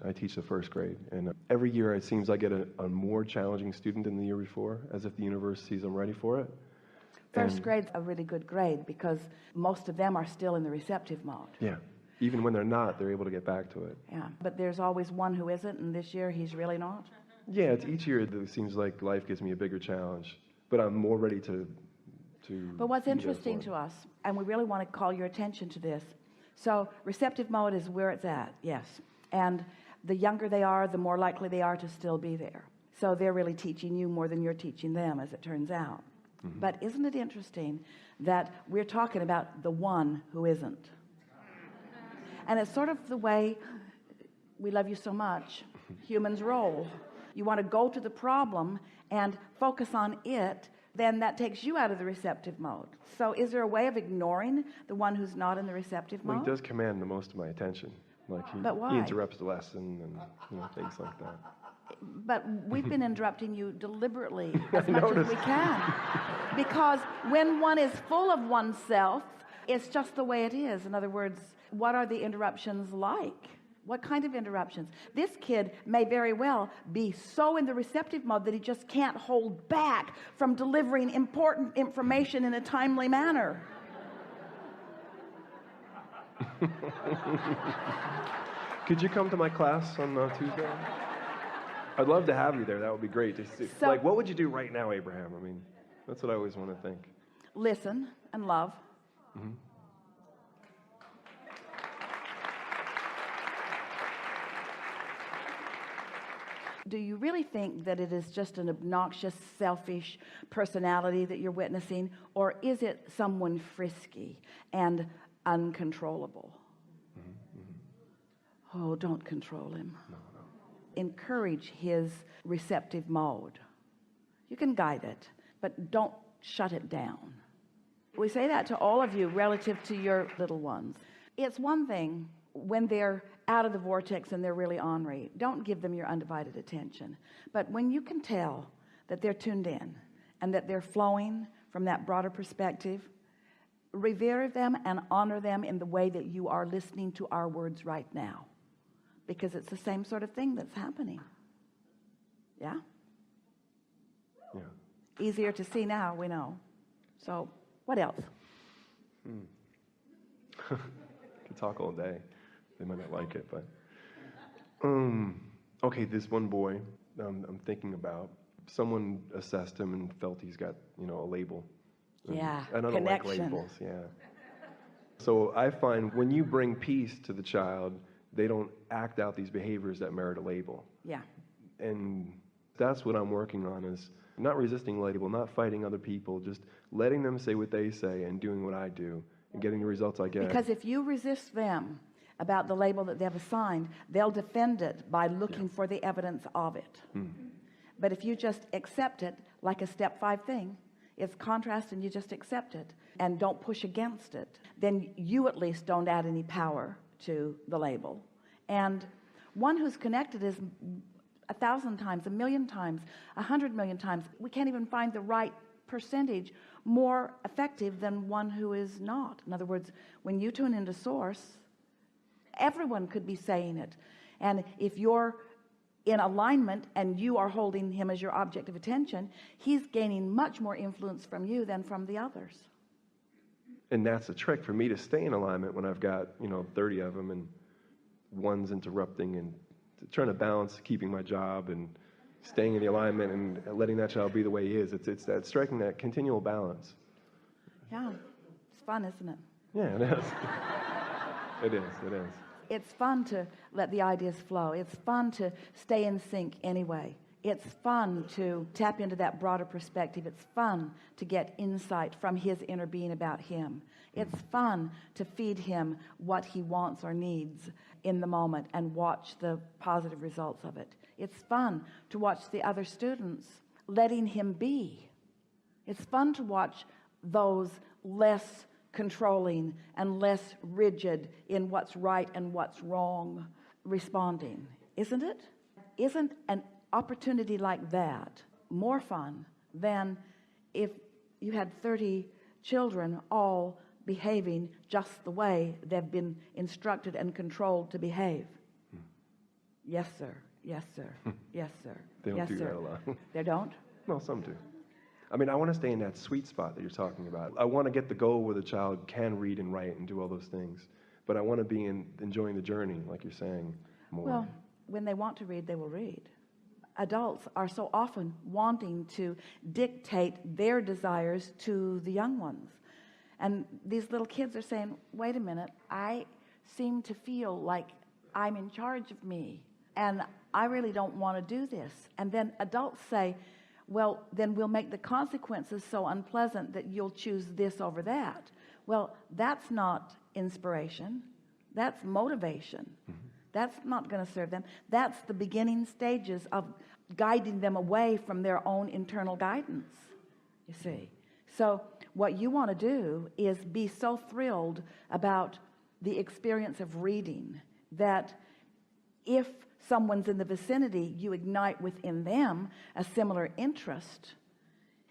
I teach the first grade, and every year it seems I get a more challenging student than the year before, as if the universe sees I'm ready for it. First grade's a really good grade because most of them are still in the receptive mode. Yeah. Even when they're not, they're able to get back to it. Yeah, but there's always one who isn't, and this year he's really not. Yeah, it's each year it seems like life gives me a bigger challenge, but I'm more ready to But what's interesting to us, and we really want to call your attention to this, so receptive mode is where it's at, yes, and the younger they are, the more likely they are to still be there. So they're really teaching you more than you're teaching them, as it turns out. Mm-hmm. But isn't it interesting that we're talking about the one who isn't? And it's sort of the way we love you so much humans roll. You want to go to the problem and focus on it, then that takes you out of the receptive mode. So is there a way of ignoring the one who's not in the receptive mode? Well, he does command the most of my attention. Like he interrupts the lesson and things like that. But we've been interrupting you deliberately as much as we can. Because when one is full of oneself, it's just the way it is. In other words, what are the interruptions like? What kind of interruptions? This kid may very well be so in the receptive mode that he just can't hold back from delivering important information in a timely manner. Could you come to my class on Tuesday? I'd love to have you there. That would be great. So, like, what would you do right now, Abraham? I mean, that's what I always want to think. Listen and love. Mm-hmm. Do you really think that it is just an obnoxious, selfish personality that you're witnessing, or is it someone frisky and uncontrollable? Mm-hmm. Mm-hmm. Oh, don't control him. No. Encourage his receptive mode. You can guide it, but don't shut it down. We say that to all of you relative to your little ones. It's one thing when they're out of the vortex and they're really ornery. Don't give them your undivided attention. But when you can tell that they're tuned in and that they're flowing from that broader perspective, revere them and honor them in the way that you are listening to our words right now. Because it's the same sort of thing that's happening. Yeah? Yeah. Easier to see now, we know. So, what else? Could talk all day. They might not like it, but okay, this one boy I'm thinking about, someone assessed him and felt he's got, a label. Yeah, and I don't like labels, yeah. So I find when you bring peace to the child, they don't act out these behaviors that merit a label. Yeah. And that's what I'm working on, is not resisting label, not fighting other people, just letting them say what they say and doing what I do and getting the results I get. Because if you resist them about the label that they've assigned, they'll defend it by looking for the evidence of it. But if you just accept it like a step 5 thing, it's contrast and you just accept it and don't push against it, then you at least don't add any power to the label. And one who's connected is 1,000 times, 1,000,000 times, 100 million times. We can't even find the right percentage more effective than one who is not. In other words, when you tune into source, everyone could be saying it. And if you're in alignment and you are holding him as your object of attention, he's gaining much more influence from you than from the others. And that's the trick for me, to stay in alignment when I've got 30 of them and one's interrupting, and trying to balance keeping my job and staying in the alignment and letting that child be the way he is. It's that striking that continual balance. Yeah, it's fun, isn't it? Yeah, it is. It is. It's fun to let the ideas flow. It's fun to stay in sync anyway. It's fun to tap into that broader perspective. It's fun to get insight from his inner being about him. It's fun to feed him what he wants or needs in the moment and watch the positive results of it. It's fun to watch the other students letting him be. It's fun to watch those less controlling and less rigid in what's right and what's wrong responding, isn't it? Isn't an opportunity like that more fun than if you had 30 children all behaving just the way they've been instructed and controlled to behave? Yes, sir. Yes, sir. Yes, sir. They don't Yes, do sir. that a lot. They don't? No, some do. I mean, I want to stay in that sweet spot that you're talking about. I want to get the goal where the child can read and write and do all those things. But I want to be enjoying the journey, like you're saying, more. Well, when they want to read, they will read. Adults are so often wanting to dictate their desires to the young ones. And these little kids are saying, wait a minute, I seem to feel like I'm in charge of me, and I really don't want to do this. And then adults say, well, then we'll make the consequences so unpleasant that you'll choose this over that. Well, that's not inspiration. That's motivation. That's not going to serve them. That's the beginning stages of guiding them away from their own internal guidance, you see. So what you want to do is be so thrilled about the experience of reading that if someone's in the vicinity, you ignite within them a similar interest.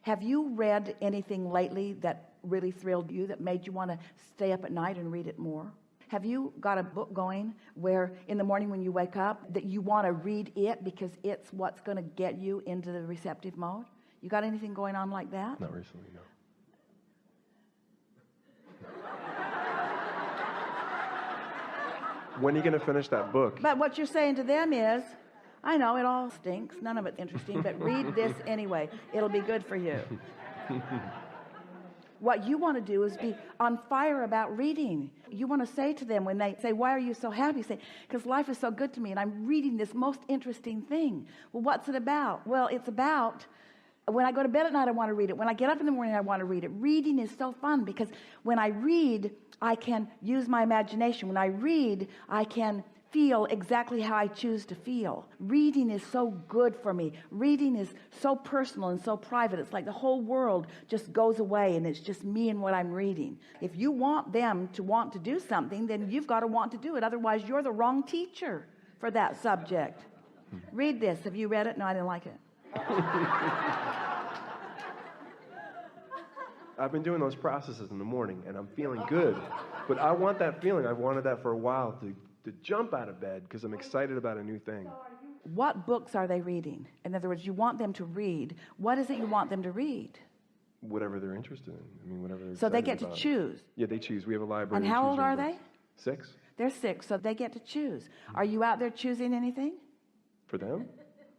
Have you read anything lately that really thrilled you, that made you want to stay up at night and read it more? Have you got a book going where in the morning when you wake up that you want to read it because it's what's going to get you into the receptive mode? You got anything going on like that? Not recently, no. When are you going to finish that book? But what you're saying to them is, I know it all stinks, none of it's interesting, but read this anyway. It'll be good for you. What you want to do is be on fire about reading. You want to say to them when they say, why are you so happy? Say, because life is so good to me and I'm reading this most interesting thing. Well, what's it about? Well, it's about when I go to bed at night, I want to read it. When I get up in the morning, I want to read it. Reading is so fun because when I read, I can use my imagination. When I read, I can feel exactly how I choose to feel. Reading is so good for me. Reading is so personal and so private. It's like the whole world just goes away and it's just me and what I'm reading. If you want them to want to do something, then you've got to want to do it. Otherwise, you're the wrong teacher for that subject. Read this. Have you read it? No, I didn't like it. I've been doing those processes in the morning and I'm feeling good. But I want that feeling. I've wanted that for a while to jump out of bed because I'm excited about a new thing. What books are they reading? In other words, you want them to read. What is it you want them to read? Whatever they're interested in. I mean, whatever they're So they excited get about. to choose. Yeah, they choose. We have a library. And how of old are choosing they? books. 6. They're 6, so they get to choose. Are you out there choosing anything? For them?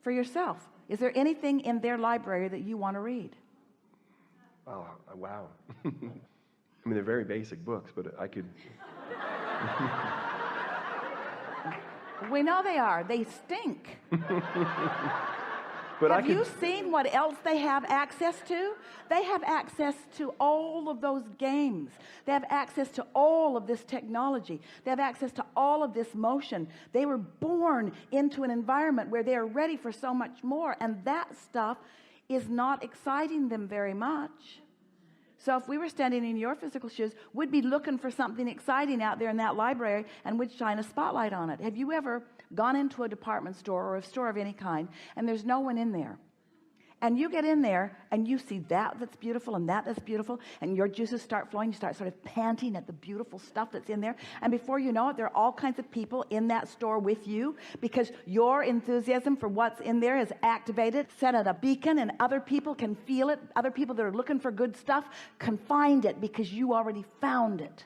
For yourself. Is there anything in their library that you want to read? Oh, wow. I mean, they're very basic books, but I could... We know they are. They stink. But Have you seen what else they have access to? They have access to all of those games. They have access to all of this technology. They have access to all of this motion. They were born into an environment where they are ready for so much more, and that stuff is not exciting them very much. So if we were standing in your physical shoes, we'd be looking for something exciting out there in that library and we'd shine a spotlight on it. Have you ever gone into a department store or a store of any kind and there's no one in there? And you get in there and you see that's beautiful and that's beautiful and your juices start flowing. You start sort of panting at the beautiful stuff that's in there. And before you know it, there are all kinds of people in that store with you because your enthusiasm for what's in there is activated, set at a beacon, and other people can feel it. Other people that are looking for good stuff can find it because you already found it.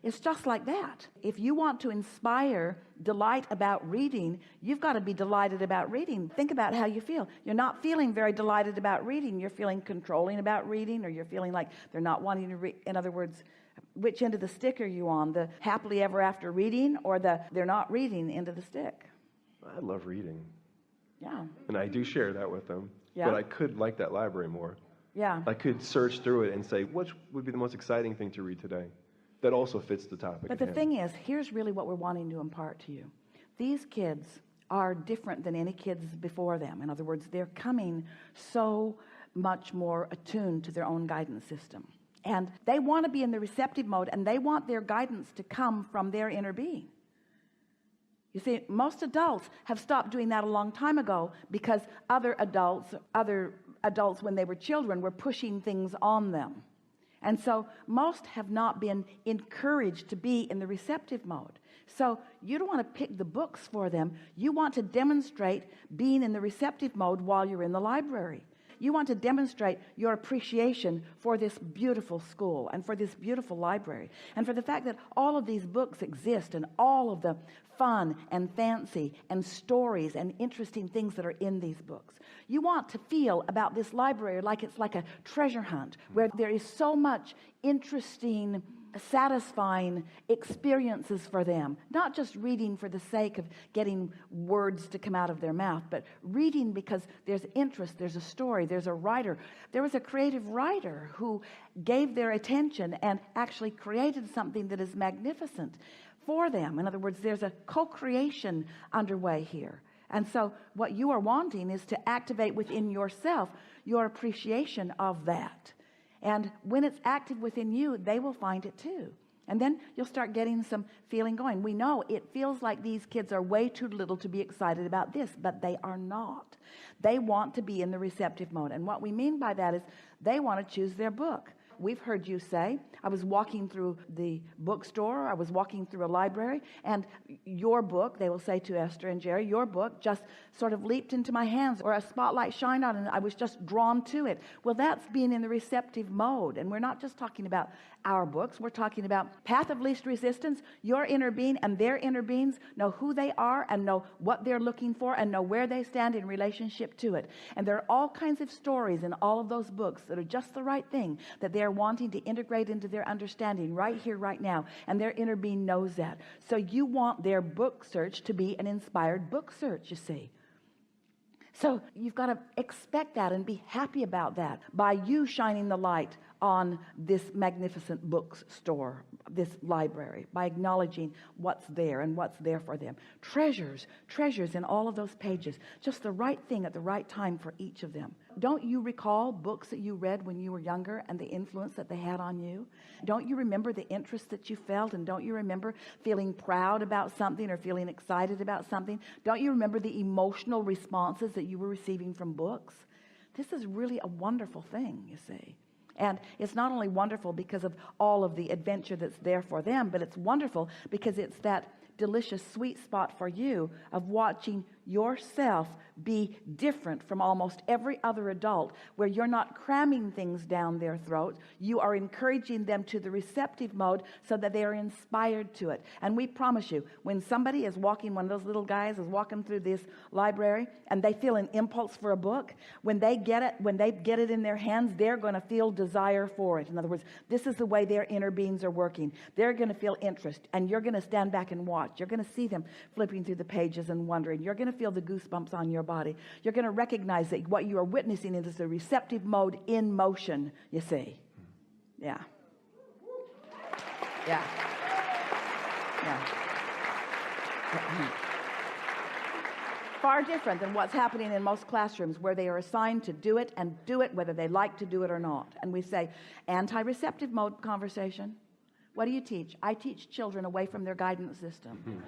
It's just like that. If you want to inspire delight about reading, you've got to be delighted about reading. Think about how you feel. You're not feeling very delighted about reading. You're feeling controlling about reading, or you're feeling like they're not wanting to read. In other words, which end of the stick are you on? The happily ever after reading or the they're not reading end of the stick? I love reading. Yeah. And I do share that with them. Yeah. But I could like that library more. Yeah. I could search through it and say, which would be the most exciting thing to read today? That also fits the topic. But the thing is, here's really what we're wanting to impart to you. These kids are different than any kids before them. In other words, they're coming so much more attuned to their own guidance system. And they want to be in the receptive mode, and they want their guidance to come from their inner being. You see, most adults have stopped doing that a long time ago because other adults when they were children were pushing things on them. And so most have not been encouraged to be in the receptive mode. So you don't want to pick the books for them. You want to demonstrate being in the receptive mode while you're in the library. You want to demonstrate your appreciation for this beautiful school and for this beautiful library and for the fact that all of these books exist and all of the fun and fancy and stories and interesting things that are in these books. You want to feel about this library like it's like a treasure hunt where there is so much interesting, satisfying experiences for them, not just reading for the sake of getting words to come out of their mouth, but reading because there's interest, there's a story, there's a writer. There was a creative writer who gave their attention and actually created something that is magnificent for them. In other words, there's a co-creation underway here. And so what you are wanting is to activate within yourself your appreciation of that. And when it's active within you, they will find it too. And then you'll start getting some feeling going. We know it feels like these kids are way too little to be excited about this, but they are not. They want to be in the receptive mode. And what we mean by that is they want to choose their book. We've heard you say, I was walking through the bookstore, I was walking through a library, and your book, they will say to Esther and Jerry, your book just sort of leaped into my hands, or a spotlight shined on it, and I was just drawn to it. Well, that's being in the receptive mode. And we're not just talking about our books, we're talking about path of least resistance. Your inner being and their inner beings know who they are and know what they're looking for and know where they stand in relationship to it. And there are all kinds of stories in all of those books that are just the right thing that they're wanting to integrate into their understanding right here, right now. And their inner being knows that. So you want their book search to be an inspired book search, you see. So you've got to expect that and be happy about that by you shining the light on this magnificent bookstore, this library, by acknowledging what's there and what's there for them. Treasures in all of those pages, just the right thing at the right time for each of them. Don't you recall books that you read when you were younger and the influence that they had on you? Don't you remember the interest that you felt? And don't you remember feeling proud about something or feeling excited about something? Don't you remember the emotional responses that you were receiving from books? This is really a wonderful thing, you see. And it's not only wonderful because of all of the adventure that's there for them, but it's wonderful because it's that delicious sweet spot for you of watching yourself be different from almost every other adult, where you're not cramming things down their throats. You are encouraging them to the receptive mode so that they are inspired to it. And we promise you, when somebody is walking, one of those little guys is walking through this library and they feel an impulse for a book, when they get it in their hands, they're going to feel desire for it. In other words, this is the way their inner beings are working. They're going to feel interest, and you're going to stand back and watch. You're going to see them flipping through the pages and wondering. You're going to feel the goosebumps on your body. You're going to recognize that what you are witnessing is a receptive mode in motion, you see. Yeah. Far different than what's happening in most classrooms, where they are assigned to do it and do it whether they like to do it or not. And we say, anti-receptive mode conversation. What do you teach? I teach children away from their guidance system.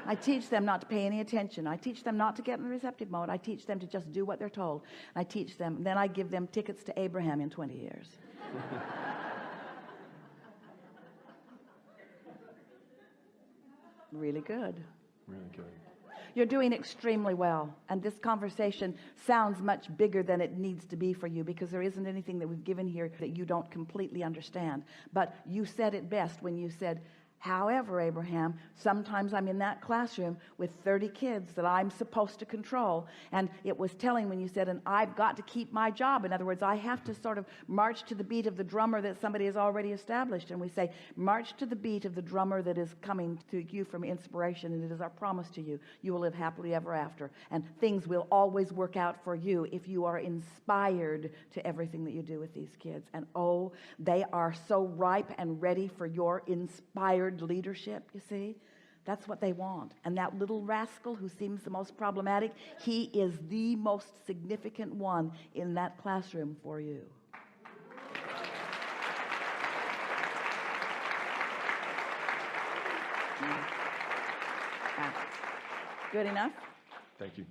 I teach them not to pay any attention. I teach them not to get in the receptive mode. I teach them to just do what they're told. I teach them, then I give them tickets to Abraham in 20 years. Really good. Really good. You're doing extremely well. And this conversation sounds much bigger than it needs to be for you, because there isn't anything that we've given here that you don't completely understand. But you said it best when you said, however, Abraham, sometimes I'm in that classroom with 30 kids that I'm supposed to control. And it was telling when you said, and I've got to keep my job. In other words, I have to sort of march to the beat of the drummer that somebody has already established. And we say, march to the beat of the drummer that is coming to you from inspiration. And it is our promise to you. You will live happily ever after. And things will always work out for you if you are inspired to everything that you do with these kids. And oh, they are so ripe and ready for your inspired leadership, you see. That's what they want. And that little rascal who seems the most problematic, he is the most significant one in that classroom for you. Good enough? Thank you.